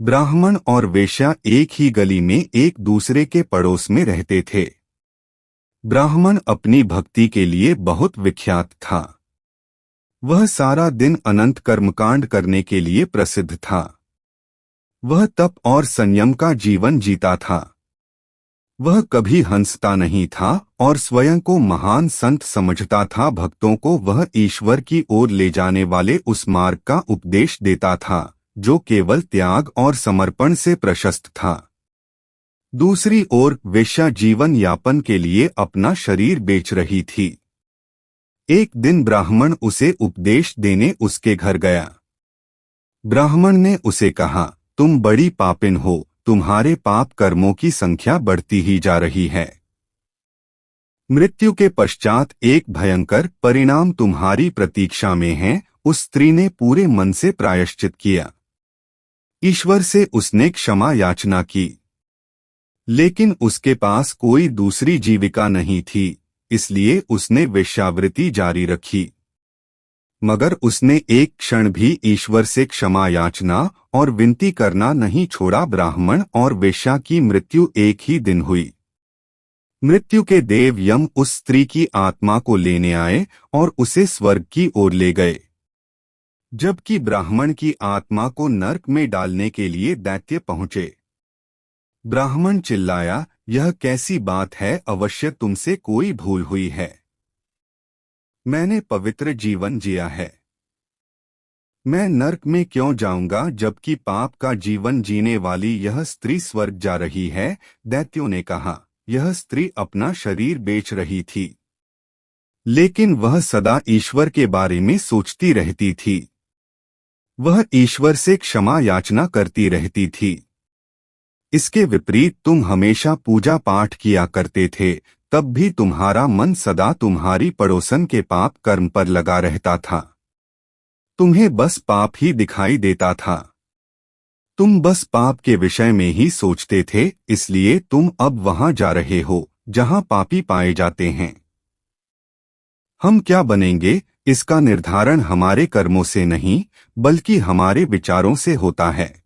ब्राह्मण और वेश्या एक ही गली में एक दूसरे के पड़ोस में रहते थे। ब्राह्मण अपनी भक्ति के लिए बहुत विख्यात था। वह सारा दिन अनंत कर्मकांड करने के लिए प्रसिद्ध था। वह तप और संयम का जीवन जीता था। वह कभी हंसता नहीं था और स्वयं को महान संत समझता था। भक्तों को वह ईश्वर की ओर ले जाने वाले उस मार्ग का उपदेश देता था जो केवल त्याग और समर्पण से प्रशस्त था। दूसरी ओर वेश्या जीवन यापन के लिए अपना शरीर बेच रही थी। एक दिन ब्राह्मण उसे उपदेश देने उसके घर गया। ब्राह्मण ने उसे कहा, तुम बड़ी पापिन हो, तुम्हारे पाप कर्मों की संख्या बढ़ती ही जा रही है। मृत्यु के पश्चात एक भयंकर परिणाम तुम्हारी प्रतीक्षा में है। उस स्त्री ने पूरे मन से प्रायश्चित किया। ईश्वर से उसने क्षमा याचना की, लेकिन उसके पास कोई दूसरी जीविका नहीं थी, इसलिए उसने वेश्यावृत्ति जारी रखी। मगर उसने एक क्षण भी ईश्वर से क्षमा याचना और विनती करना नहीं छोड़ा। ब्राह्मण और वेश्या की मृत्यु एक ही दिन हुई। मृत्यु के देव यम उस स्त्री की आत्मा को लेने आए और उसे स्वर्ग की ओर ले गए, जबकि ब्राह्मण की आत्मा को नरक में डालने के लिए दैत्य पहुंचे। ब्राह्मण चिल्लाया, यह कैसी बात है? अवश्य तुमसे कोई भूल हुई है। मैंने पवित्र जीवन जिया है। मैं नरक में क्यों जाऊंगा जबकि पाप का जीवन जीने वाली यह स्त्री स्वर्ग जा रही है? दैत्यों ने कहा, यह स्त्री अपना शरीर बेच रही थी, लेकिन वह सदा ईश्वर के बारे में सोचती रहती थी। वह ईश्वर से क्षमा याचना करती रहती थी। इसके विपरीत तुम हमेशा पूजा पाठ किया करते थे, तब भी तुम्हारा मन सदा तुम्हारी पड़ोसन के पाप कर्म पर लगा रहता था। तुम्हें बस पाप ही दिखाई देता था। तुम बस पाप के विषय में ही सोचते थे, इसलिए तुम अब वहां जा रहे हो जहां पापी पाए जाते हैं। हम क्या बनेंगे, इसका निर्धारण हमारे कर्मों से नहीं बल्कि हमारे विचारों से होता है।